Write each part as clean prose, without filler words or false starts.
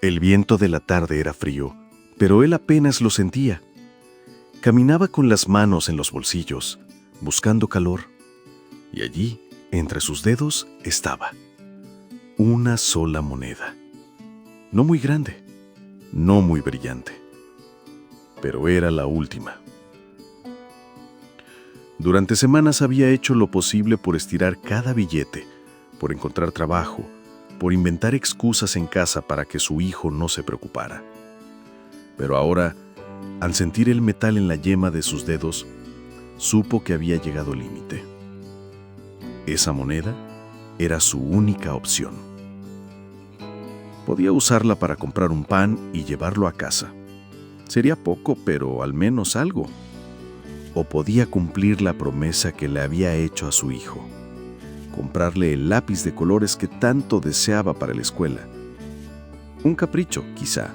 El viento de la tarde era frío, pero él apenas lo sentía. Caminaba con las manos en los bolsillos, buscando calor, y allí, entre sus dedos, estaba una sola moneda. No muy grande, no muy brillante, pero era la última. Durante semanas había hecho lo posible por estirar cada billete, por encontrar trabajo, por inventar excusas en casa para que su hijo no se preocupara. Pero ahora, al sentir el metal en la yema de sus dedos, supo que había llegado al límite. Esa moneda era su única opción. Podía usarla para comprar un pan y llevarlo a casa. Sería poco, pero al menos algo. O podía cumplir la promesa que le había hecho a su hijo: comprarle el lápiz de colores que tanto deseaba para la escuela. Un capricho, quizá,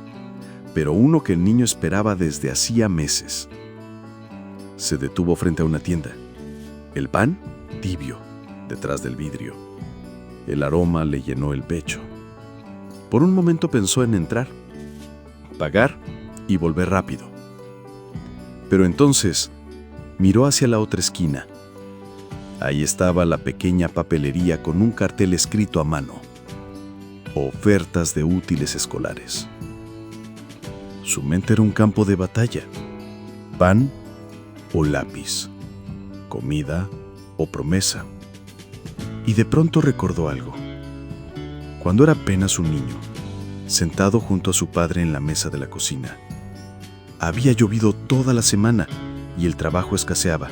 pero uno que el niño esperaba desde hacía meses. Se detuvo frente a una tienda. El pan, tibio, detrás del vidrio. El aroma le llenó el pecho. Por un momento pensó en entrar, pagar y volver rápido. Pero entonces miró hacia la otra esquina. Ahí estaba la pequeña papelería con un cartel escrito a mano: ofertas de útiles escolares. Su mente era un campo de batalla: pan o lápiz, comida o promesa. Y de pronto recordó algo. Cuando era apenas un niño, sentado junto a su padre en la mesa de la cocina, había llovido toda la semana y el trabajo escaseaba.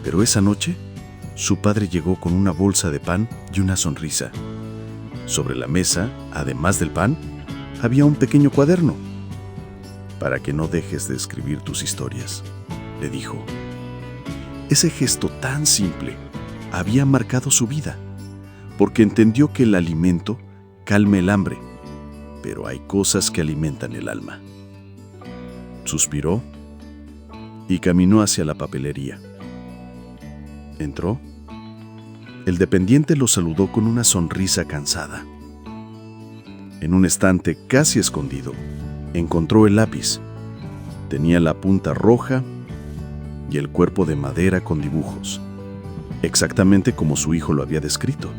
Pero esa noche, su padre llegó con una bolsa de pan y una sonrisa. Sobre la mesa, además del pan, había un pequeño cuaderno. Para que no dejes de escribir tus historias, le dijo. Ese gesto tan simple había marcado su vida, porque entendió que el alimento calma el hambre, pero hay cosas que alimentan el alma. Suspiró y caminó hacia la papelería. Entró. El dependiente lo saludó con una sonrisa cansada. En un estante casi escondido, encontró el lápiz. Tenía la punta roja y el cuerpo de madera con dibujos, exactamente como su hijo lo había descrito.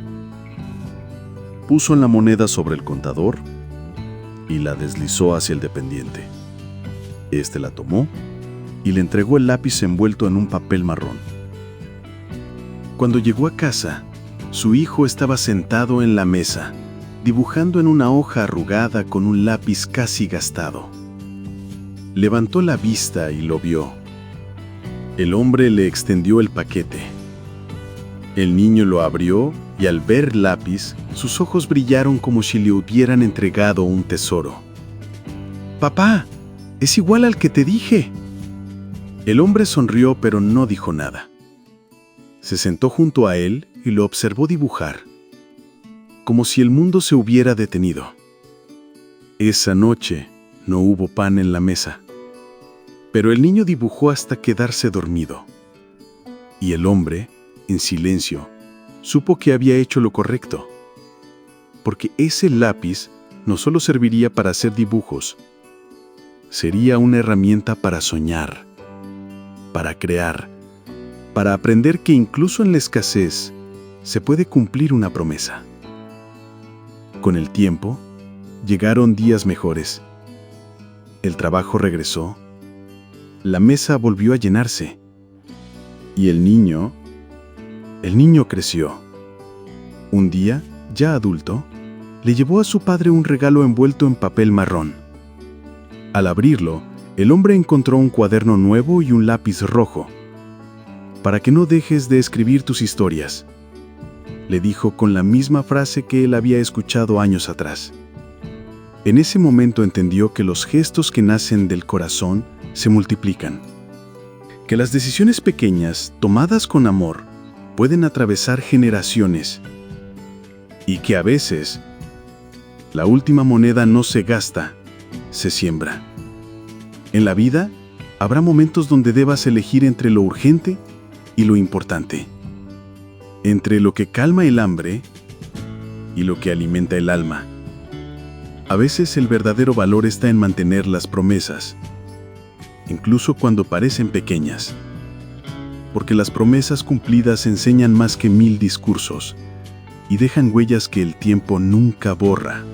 Puso la moneda sobre el contador y la deslizó hacia el dependiente. Este la tomó y le entregó el lápiz envuelto en un papel marrón. Cuando llegó a casa, su hijo estaba sentado en la mesa, dibujando en una hoja arrugada con un lápiz casi gastado. Levantó la vista y lo vio. El hombre le extendió el paquete. El niño lo abrió y al ver el lápiz, sus ojos brillaron como si le hubieran entregado un tesoro. «Papá, es igual al que te dije». El hombre sonrió, pero no dijo nada. Se sentó junto a él y lo observó dibujar, como si el mundo se hubiera detenido. Esa noche no hubo pan en la mesa, pero el niño dibujó hasta quedarse dormido. Y el hombre, en silencio, supo que había hecho lo correcto, porque ese lápiz no solo serviría para hacer dibujos, sería una herramienta para soñar, para crear, para aprender que incluso en la escasez se puede cumplir una promesa. Con el tiempo, llegaron días mejores. El trabajo regresó, la mesa volvió a llenarse, y el niño creció. Un día, ya adulto, le llevó a su padre un regalo envuelto en papel marrón. Al abrirlo, el hombre encontró un cuaderno nuevo y un lápiz rojo. «Para que no dejes de escribir tus historias», le dijo con la misma frase que él había escuchado años atrás. En ese momento entendió que los gestos que nacen del corazón se multiplican, que las decisiones pequeñas, tomadas con amor, pueden atravesar generaciones, y que a veces la última moneda no se gasta, se siembra. En la vida habrá momentos donde debas elegir entre lo urgente y lo importante, entre lo que calma el hambre y lo que alimenta el alma. A veces el verdadero valor está en mantener las promesas, incluso cuando parecen pequeñas. Porque las promesas cumplidas enseñan más que 1000 discursos y dejan huellas que el tiempo nunca borra.